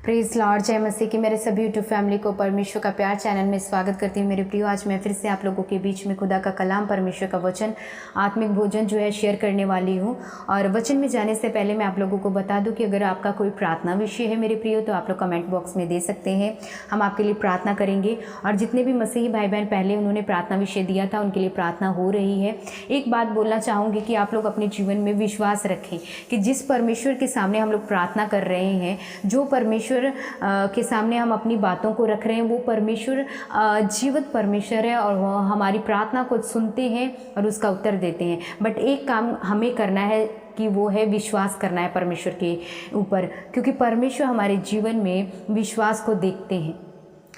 Praise Lord, जय मसीह की। मेरे सभी यूट्यूब फैमिली को परमेश्वर का प्यार चैनल में स्वागत करती हूँ। मेरे प्रियो, आज मैं फिर से आप लोगों के बीच में खुदा का कलाम, परमेश्वर का वचन, आत्मिक भोजन जो है शेयर करने वाली हूँ। और वचन में जाने से पहले मैं आप लोगों को बता दूँ कि अगर आपका कोई प्रार्थना विषय है मेरे प्रियो, तो आप लोग कमेंट बॉक्स में दे सकते हैं। हम आपके लिए प्रार्थना करेंगे। और जितने भी मसीही भाई बहन पहले उन्होंने प्रार्थना विषय दिया था, उनके लिए प्रार्थना हो रही है। एक बात बोलना चाहूँगी कि आप लोग अपने जीवन में विश्वास रखें कि जिस परमेश्वर के सामने हम लोग प्रार्थना कर रहे हैं, जो परमेश्वर के सामने हम अपनी बातों को रख रहे हैं, वो परमेश्वर जीवित परमेश्वर है और वो हमारी प्रार्थना को सुनते हैं और उसका उत्तर देते हैं। बट एक काम हमें करना है कि वो है विश्वास करना है परमेश्वर के ऊपर, क्योंकि परमेश्वर हमारे जीवन में विश्वास को देखते हैं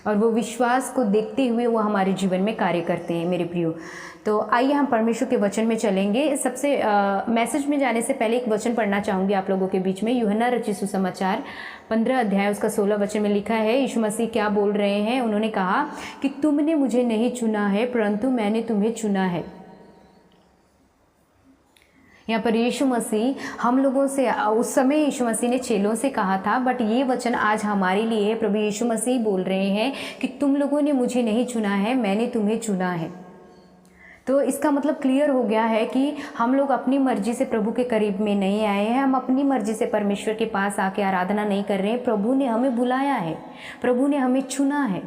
और वो विश्वास को देखते हुए वो हमारे जीवन में कार्य करते हैं मेरे प्रियो। तो आइए हम परमेश्वर के वचन में चलेंगे। सबसे मैसेज में जाने से पहले एक वचन पढ़ना चाहूँगी आप लोगों के बीच में। यूहन्ना रचित सुसमाचार 15 अध्याय उसका 16 वचन में लिखा है, यीशु मसीह क्या बोल रहे हैं। उन्होंने कहा कि तुमने मुझे नहीं चुना है, परंतु मैंने तुम्हें चुना है। यहाँ पर यीशु मसीह हम लोगों से, उस समय यीशु मसीह ने चेलों से कहा था, बट ये वचन आज हमारे लिए प्रभु यीशु मसीह बोल रहे हैं कि तुम लोगों ने मुझे नहीं चुना है, मैंने तुम्हें चुना है। तो इसका मतलब क्लियर हो गया है कि हम लोग अपनी मर्जी से प्रभु के करीब में नहीं आए हैं। हम अपनी मर्जी से परमेश्वर के पास आके आराधना नहीं कर रहे हैं। प्रभु ने हमें बुलाया है, प्रभु ने हमें चुना है।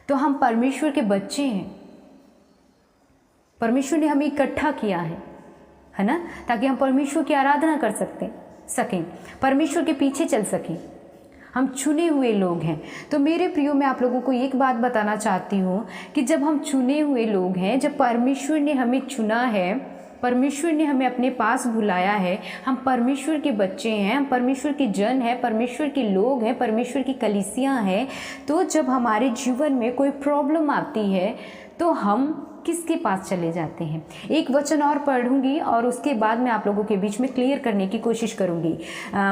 तो हम परमेश्वर के बच्चे हैं। परमेश्वर ने हमें इकट्ठा किया है ना, ताकि हम परमेश्वर की आराधना कर सकें, परमेश्वर के पीछे चल सकें। हम चुने हुए लोग हैं। तो मेरे प्रियो, मैं आप लोगों को एक बात बताना चाहती हूँ कि जब हम चुने हुए लोग हैं, जब परमेश्वर ने हमें चुना है, परमेश्वर ने हमें अपने पास बुलाया है, हम परमेश्वर के बच्चे हैं, हम परमेश्वर के जन हैं, परमेश्वर के लोग हैं, परमेश्वर की कलीसियाँ हैं। तो जब हमारे जीवन में कोई प्रॉब्लम आती है तो हम किसके पास चले जाते हैं। एक वचन और पढ़ूंगी और उसके बाद मैं आप लोगों के बीच में क्लियर करने की कोशिश करूंगी।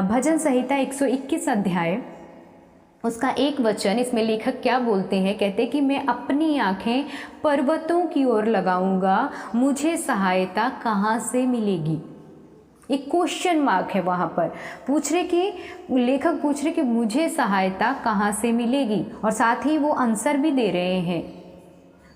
भजन संहिता 121 अध्याय उसका एक वचन, इसमें लेखक क्या बोलते हैं, कहते हैं कि मैं अपनी आंखें पर्वतों की ओर लगाऊंगा, मुझे सहायता कहाँ से मिलेगी। एक क्वेश्चन मार्क है वहाँ पर, लेखक पूछ रहे कि मुझे सहायता कहाँ से मिलेगी, और साथ ही वो आंसर भी दे रहे हैं।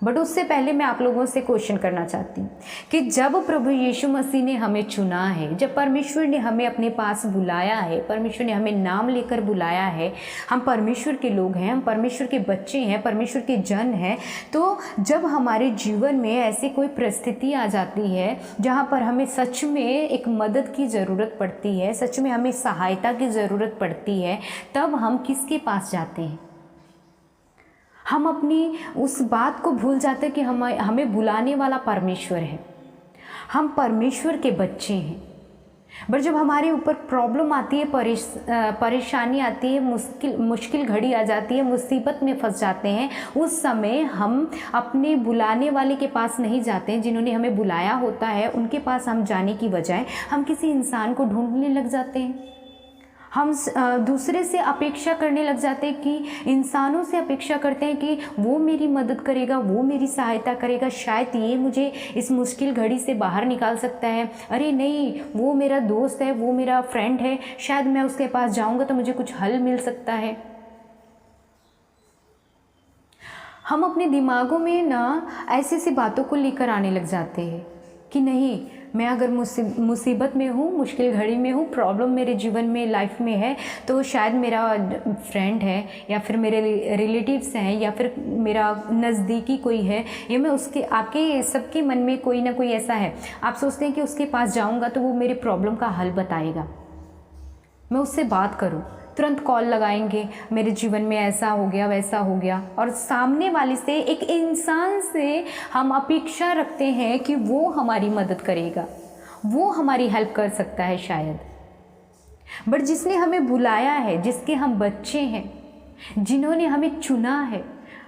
बट उससे पहले मैं आप लोगों से क्वेश्चन करना चाहती हूँ कि जब प्रभु यीशु मसीह ने हमें चुना है, जब परमेश्वर ने हमें अपने पास बुलाया है, परमेश्वर ने हमें नाम लेकर बुलाया है, हम परमेश्वर के लोग हैं, हम परमेश्वर के बच्चे हैं, परमेश्वर के जन हैं। तो जब हमारे जीवन में ऐसी कोई परिस्थिति आ जाती है जहाँ पर हमें सच में एक मदद की ज़रूरत पड़ती है, सच में हमें सहायता की ज़रूरत पड़ती है, तब हम किसके पास जाते हैं। हम अपनी उस बात को भूल जाते हैं कि हमें बुलाने वाला परमेश्वर है, हम परमेश्वर के बच्चे हैं। बट जब हमारे ऊपर प्रॉब्लम आती है, परेशानी आती है, मुश्किल घड़ी आ जाती है, मुसीबत में फंस जाते हैं, उस समय हम अपने बुलाने वाले के पास नहीं जाते हैं, जिन्होंने हमें बुलाया होता है उनके पास हम जाने की बजाय हम किसी इंसान को ढूंढने लग जाते हैं। हम दूसरे से अपेक्षा करने लग जाते हैं, कि इंसानों से अपेक्षा करते हैं कि वो मेरी मदद करेगा, वो मेरी सहायता करेगा, शायद ये मुझे इस मुश्किल घड़ी से बाहर निकाल सकता है। अरे नहीं, वो मेरा दोस्त है, वो मेरा फ्रेंड है, शायद मैं उसके पास जाऊंगा तो मुझे कुछ हल मिल सकता है। हम अपने दिमागों में ना ऐसी सी बातों को लेकर आने लग जाते हैं कि नहीं, मैं अगर मुसीबत में हूँ, मुश्किल घड़ी में हूँ, प्रॉब्लम मेरे जीवन में, लाइफ में है, तो शायद मेरा फ्रेंड है या फिर मेरे रिलेटिव्स हैं या फिर मेरा नज़दीकी कोई है, या मैं उसके, आपके सबके मन में कोई ना कोई ऐसा है, आप सोचते हैं कि उसके पास जाऊँगा तो वो मेरे प्रॉब्लम का हल बताएगा, मैं उससे बात करूँ, तुरंत कॉल लगाएंगे, मेरे जीवन में ऐसा हो गया, वैसा हो गया। और सामने वाले से, एक इंसान से हम अपेक्षा रखते हैं कि वो हमारी मदद करेगा, वो हमारी हेल्प कर सकता है शायद। बट जिसने हमें बुलाया है, जिसके हम बच्चे हैं, जिन्होंने हमें चुना है,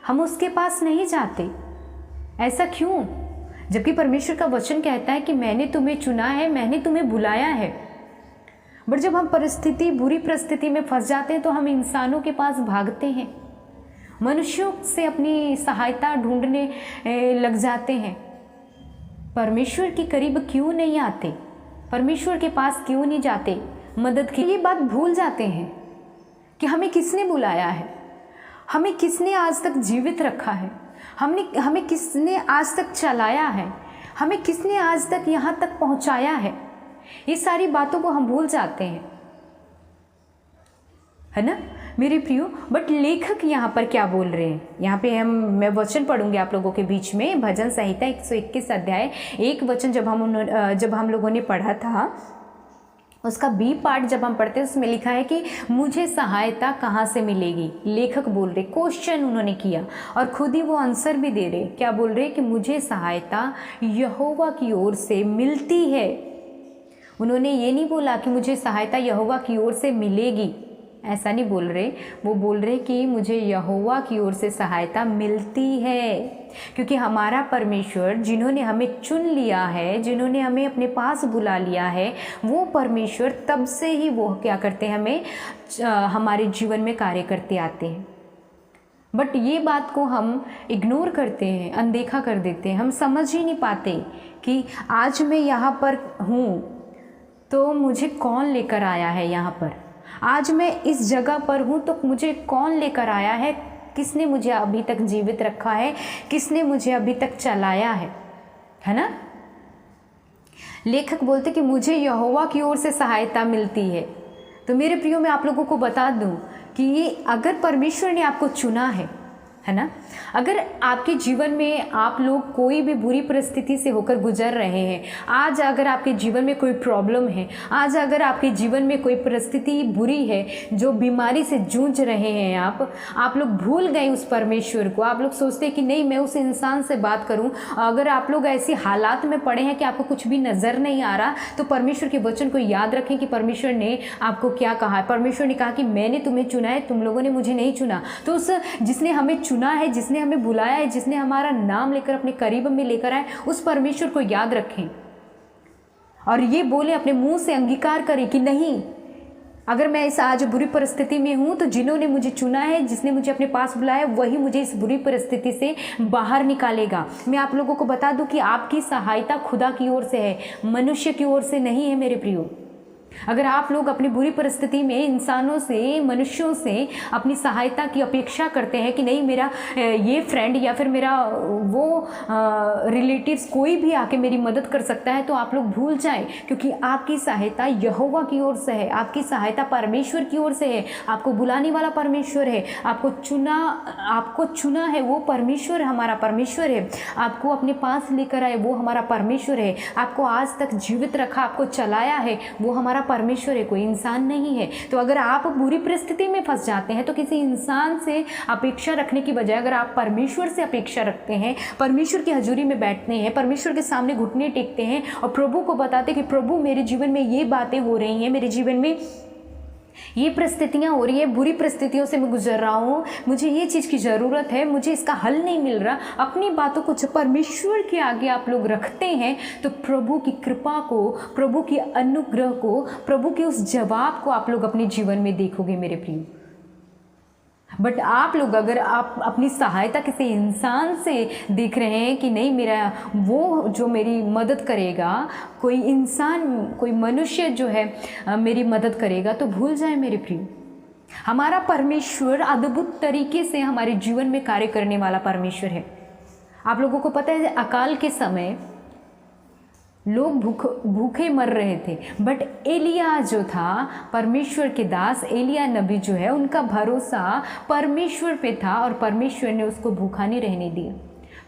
हम उसके पास नहीं जाते। ऐसा क्यों? जबकि परमेश्वर का वचन कहता है कि मैंने तुम्हें चुना है, मैंने तुम्हें बुलाया है। बट जब हम बुरी परिस्थिति में फंस जाते हैं तो हम इंसानों के पास भागते हैं, मनुष्यों से अपनी सहायता ढूंढने लग जाते हैं। परमेश्वर के करीब क्यों नहीं आते? परमेश्वर के पास क्यों नहीं जाते? मदद की ये बात भूल जाते हैं कि हमें किसने बुलाया है, हमें किसने आज तक जीवित रखा है, हमें किसने आज तक चलाया है, हमें किसने आज तक यहाँ तक पहुँचाया है। ये सारी बातों को हम भूल जाते हैं, है ना मेरे प्रियो। बट लेखक यहाँ पर क्या बोल रहे हैं, यहाँ पे मैं वचन पढ़ूंगी आप लोगों के बीच में। भजन संहिता 121 अध्याय 1 वचन जब हम लोगों ने पढ़ा था, उसका बी पार्ट जब हम पढ़ते हैं उसमें लिखा है कि मुझे सहायता कहाँ से मिलेगी। लेखक बोल रहे, क्वेश्चन उन्होंने किया और खुद ही वो आंसर भी दे रहे। क्या बोल रहे कि मुझे सहायता यहोवा की ओर से मिलती है। उन्होंने ये नहीं बोला कि मुझे सहायता यहोवा की ओर से मिलेगी, ऐसा नहीं बोल रहे। वो बोल रहे कि मुझे यहोवा की ओर से सहायता मिलती है, क्योंकि हमारा परमेश्वर जिन्होंने हमें चुन लिया है, जिन्होंने हमें अपने पास बुला लिया है, वो परमेश्वर तब से ही वो क्या करते हैं, हमें हमारे जीवन में कार्य करते आते हैं। बट ये बात को हम इग्नोर करते हैं, अनदेखा कर देते हैं। हम समझ ही नहीं पाते कि आज मैं यहाँ पर हूँ तो मुझे कौन लेकर आया है यहाँ पर, आज मैं इस जगह पर हूँ तो मुझे कौन लेकर आया है, किसने मुझे अभी तक जीवित रखा है, किसने मुझे अभी तक चलाया है ना। लेखक बोलते कि मुझे यहोवा की ओर से सहायता मिलती है। तो मेरे प्रियो, मैं आप लोगों को बता दूं कि अगर परमेश्वर ने आपको चुना है ना, अगर आपके जीवन में आप लोग कोई भी बुरी परिस्थिति से होकर गुजर रहे हैं, आज अगर आपके जीवन में कोई प्रॉब्लम है, आज अगर आपके जीवन में कोई परिस्थिति बुरी है, जो बीमारी से जूझ रहे हैं, आप लोग भूल गए उस परमेश्वर को। आप लोग सोचते हैं कि नहीं मैं उस इंसान से बात करूं। अगर आप लोग ऐसे हालात में पड़े हैं कि आपको कुछ भी नज़र नहीं आ रहा, तो परमेश्वर के वचन को याद रखें कि परमेश्वर ने आपको क्या कहा है। परमेश्वर ने कहा कि मैंने तुम्हें चुना है, तुम लोगों ने मुझे नहीं चुना। तो उस जिसने हमें चुना है, जिसने हमें बुलाया है, जिसने हमारा नाम लेकर अपने करीब में लेकर आए, उस परमेश्वर को याद रखें और ये बोले, अपने मुंह से अंगीकार करें कि नहीं, अगर मैं इस आज बुरी परिस्थिति में हूं तो जिन्होंने मुझे चुना है, जिसने मुझे अपने पास बुलाया, वही मुझे इस बुरी परिस्थिति से बाहर निकालेगा। मैं आप लोगों को बता दूं कि आपकी सहायता खुदा की ओर से है, मनुष्य की ओर से नहीं है मेरे प्रियो। अगर आप लोग अपनी बुरी परिस्थिति में इंसानों से, मनुष्यों से अपनी सहायता की अपेक्षा करते हैं कि नहीं मेरा ये फ्रेंड या फिर मेरा वो रिलेटिव्स कोई भी आके मेरी मदद कर सकता है, तो आप लोग भूल जाएं, क्योंकि आपकी सहायता यहोवा की ओर से है, आपकी सहायता परमेश्वर की ओर से है। आपको बुलाने वाला परमेश्वर है, आपको चुना है वो परमेश्वर, हमारा परमेश्वर है। आपको अपने पास लेकर आए वो हमारा परमेश्वर है। आपको आज तक जीवित रखा, आपको चलाया है, वो हमारा परमेश्वर है, कोई इंसान नहीं है। तो अगर आप बुरी परिस्थिति में फंस जाते हैं तो किसी इंसान से अपेक्षा रखने की बजाय अगर आप परमेश्वर से अपेक्षा रखते हैं, परमेश्वर की हजूरी में बैठते हैं, परमेश्वर के सामने घुटने टेकते हैं और प्रभु को बताते हैं कि प्रभु मेरे जीवन में ये बातें हो रही हैं, मेरे जीवन में ये परिस्थितियाँ हो रही है, बुरी परिस्थितियों से मैं गुजर रहा हूँ, मुझे ये चीज़ की ज़रूरत है, मुझे इसका हल नहीं मिल रहा, अपनी बातों को जब परमेश्वर के आगे आप लोग रखते हैं तो प्रभु की कृपा को, प्रभु की अनुग्रह को, प्रभु के उस जवाब को आप लोग अपने जीवन में देखोगे मेरे प्रिय। बट आप लोग अगर आप अपनी सहायता किसी इंसान से देख रहे हैं कि नहीं मेरा वो जो मेरी मदद करेगा, कोई इंसान, कोई मनुष्य जो है मेरी मदद करेगा, तो भूल जाए मेरे प्रिय, हमारा परमेश्वर अद्भुत तरीके से हमारे जीवन में कार्य करने वाला परमेश्वर है। आप लोगों को पता है अकाल के समय लोग भूखे मर रहे थे, बट एलिया जो था, परमेश्वर के दास एलिया नबी जो है, उनका भरोसा परमेश्वर पे था और परमेश्वर ने उसको भूखा नहीं रहने दिया।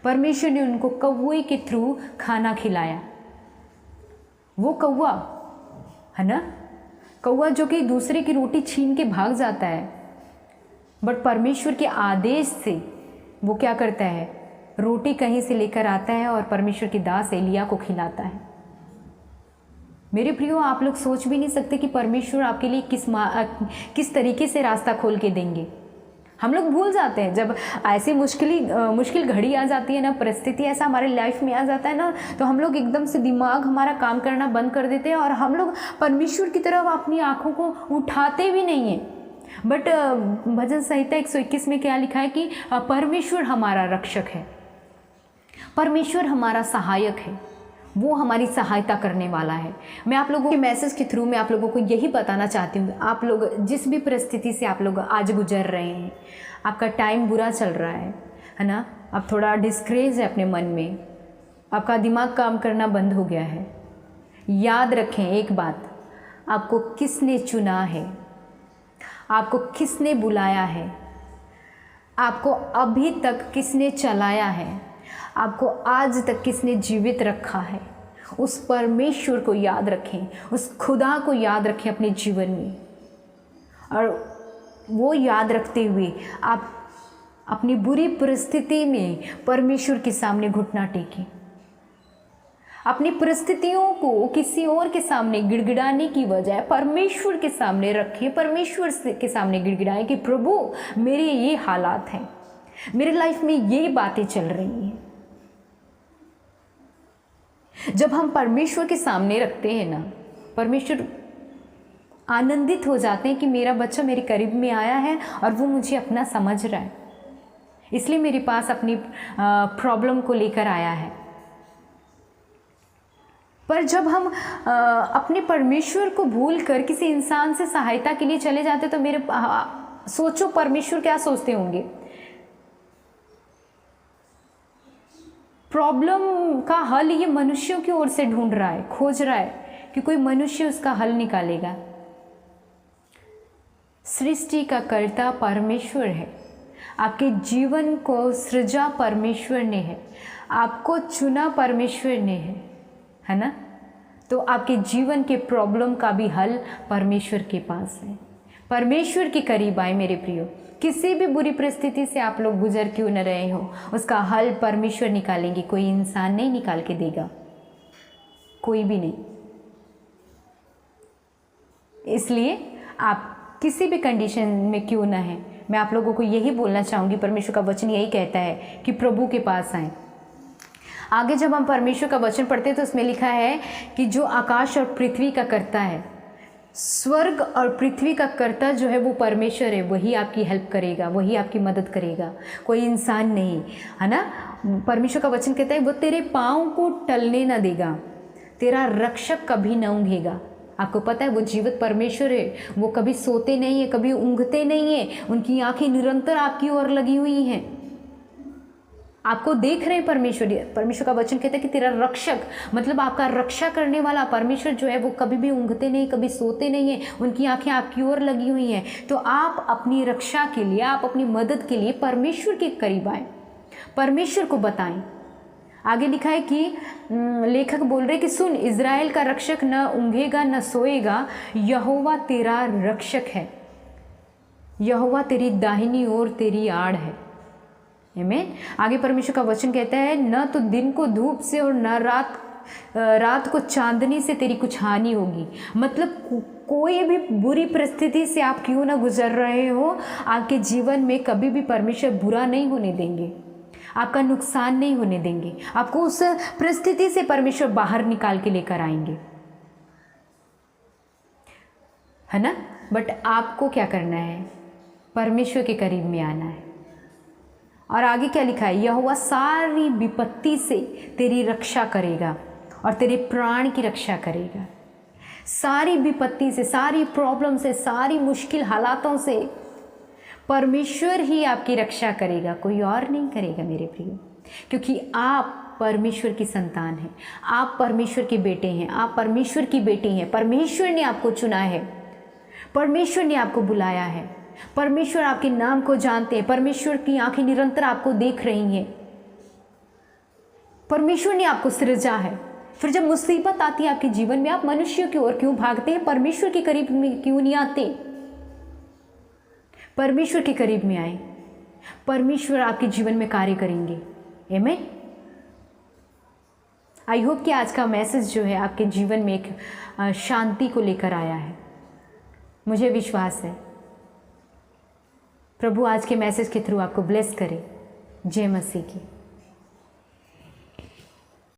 परमेश्वर ने उनको कौवे के थ्रू खाना खिलाया। वो कौवा है ना, कौवा जो कि दूसरे की रोटी छीन के भाग जाता है, बट परमेश्वर के आदेश से वो क्या करता है, रोटी कहीं से लेकर आता है और परमेश्वर के दास एलिया को खिलाता है। मेरे प्रियो, आप लोग सोच भी नहीं सकते कि परमेश्वर आपके लिए किस तरीके से रास्ता खोल के देंगे। हम लोग भूल जाते हैं जब ऐसी मुश्किल घड़ी आ जाती है ना, परिस्थिति ऐसा हमारे लाइफ में आ जाता है ना, तो हम लोग एकदम से दिमाग हमारा काम करना बंद कर देते हैं और हम लोग परमेश्वर की तरफ अपनी आँखों को उठाते भी नहीं हैं। बट भजन संहिता 121 में क्या लिखा है कि परमेश्वर हमारा रक्षक है, परमेश्वर हमारा सहायक है, वो हमारी सहायता करने वाला है। मैं आप लोगों के मैसेज के थ्रू मैं आप लोगों को यही बताना चाहती हूँ, आप लोग जिस भी परिस्थिति से आप लोग आज गुजर रहे हैं, आपका टाइम बुरा चल रहा है ना, आप थोड़ा डिस्करेज है अपने मन में, आपका दिमाग काम करना बंद हो गया है, याद रखें एक बात, आपको किसने चुना है, आपको किसने बुलाया है, आपको अभी तक किसने चलाया है, आपको आज तक किसने जीवित रखा है, उस परमेश्वर को याद रखें, उस खुदा को याद रखें अपने जीवन में। और वो याद रखते हुए आप अपनी बुरी परिस्थिति में परमेश्वर के सामने घुटना टेकें। अपनी परिस्थितियों को किसी और के सामने गिड़गिड़ाने की बजाय परमेश्वर के सामने रखें, परमेश्वर के सामने गिड़गिड़ाएं कि प्रभु मेरे ये हालात हैं, मेरे लाइफ में ये बातें चल रही हैं। जब हम परमेश्वर के सामने रखते हैं ना, परमेश्वर आनंदित हो जाते हैं कि मेरा बच्चा मेरे करीब में आया है और वो मुझे अपना समझ रहा है, इसलिए मेरे पास अपनी प्रॉब्लम को लेकर आया है। पर जब हम अपने परमेश्वर को भूल कर किसी इंसान से सहायता के लिए चले जाते तो मेरे सोचो परमेश्वर क्या सोचते होंगे। प्रॉब्लम का हल ये मनुष्यों की ओर से ढूंढ रहा है, खोज रहा है कि कोई मनुष्य उसका हल निकालेगा। सृष्टि का कर्ता परमेश्वर है, आपके जीवन को सृजा परमेश्वर ने है, आपको चुना परमेश्वर ने है ना। तो आपके जीवन के प्रॉब्लम का भी हल परमेश्वर के पास है। परमेश्वर के करीब आए मेरे प्रियो। किसी भी बुरी परिस्थिति से आप लोग गुजर क्यों न रहे हो, उसका हल परमेश्वर निकालेंगे, कोई इंसान नहीं निकाल के देगा, कोई भी नहीं। इसलिए आप किसी भी कंडीशन में क्यों ना है, मैं आप लोगों को यही बोलना चाहूँगी, परमेश्वर का वचन यही कहता है कि प्रभु के पास आएँ। आगे जब हम परमेश्वर का वचन पढ़ते हैं तो उसमें लिखा है कि जो आकाश और पृथ्वी का कर्ता है, स्वर्ग और पृथ्वी का कर्ता जो है वो परमेश्वर है, वही आपकी हेल्प करेगा, वही आपकी मदद करेगा, कोई इंसान नहीं, है ना। परमेश्वर का वचन कहता है वो तेरे पाँव को टलने ना देगा, तेरा रक्षक कभी ना ऊँघेगा। आपको पता है वो जीवित परमेश्वर है, वो कभी सोते नहीं है, कभी ऊँघते नहीं है, उनकी आंखें निरंतर आपकी ओर लगी हुई हैं, आपको देख रहे हैं परमेश्वर। परमेश्वर का वचन कहता है कि तेरा रक्षक, मतलब आपका रक्षा करने वाला परमेश्वर जो है वो कभी भी ऊँघते नहीं, कभी सोते नहीं है, उनकी आंखें आपकी ओर लगी हुई हैं। तो आप अपनी रक्षा के लिए, आप अपनी मदद के लिए परमेश्वर के करीब आएँ, परमेश्वर को बताएं। आगे लिखा है कि लेखक बोल रहे कि सुन, इज़राइल का रक्षक न ऊँघेगा न सोएगा, यहोवा तेरा रक्षक है, यहोवा तेरी दाहिनी ओर तेरी आड़ है। आमीन। आगे परमेश्वर का वचन कहता है न तो दिन को धूप से और न रात को चांदनी से तेरी कुछ हानि होगी। मतलब कोई भी बुरी परिस्थिति से आप क्यों ना गुजर रहे हो, आपके जीवन में कभी भी परमेश्वर बुरा नहीं होने देंगे, आपका नुकसान नहीं होने देंगे, आपको उस परिस्थिति से परमेश्वर बाहर निकाल के लेकर आएंगे, है ना। बट आपको क्या करना है, परमेश्वर के करीब में आना है। और आगे क्या लिखा है, यहोवा सारी विपत्ति से तेरी रक्षा करेगा और तेरे प्राण की रक्षा करेगा। सारी विपत्ति से, सारी प्रॉब्लम से, सारी मुश्किल हालातों से परमेश्वर ही आपकी रक्षा करेगा, कोई और नहीं करेगा मेरे प्रिय, क्योंकि आप परमेश्वर की संतान हैं, आप परमेश्वर के बेटे हैं, आप परमेश्वर की बेटी हैं। परमेश्वर ने आपको चुना है, परमेश्वर ने आपको बुलाया है, परमेश्वर आपके नाम को जानते हैं, परमेश्वर की आंखें निरंतर आपको देख रही हैं, परमेश्वर ने आपको सृजा है। फिर जब मुसीबत आती है आपके जीवन में, आप मनुष्यों की ओर क्यों भागते हैं, परमेश्वर के करीब में क्यों नहीं आते। परमेश्वर के करीब में आए, परमेश्वर आपके जीवन में कार्य करेंगे। आमीन। आई होप कि आज का मैसेज जो है आपके जीवन में एक शांति को लेकर आया है, मुझे विश्वास है। प्रभु आज के मैसेज के थ्रू आपको ब्लेस करे। जय मसीह की।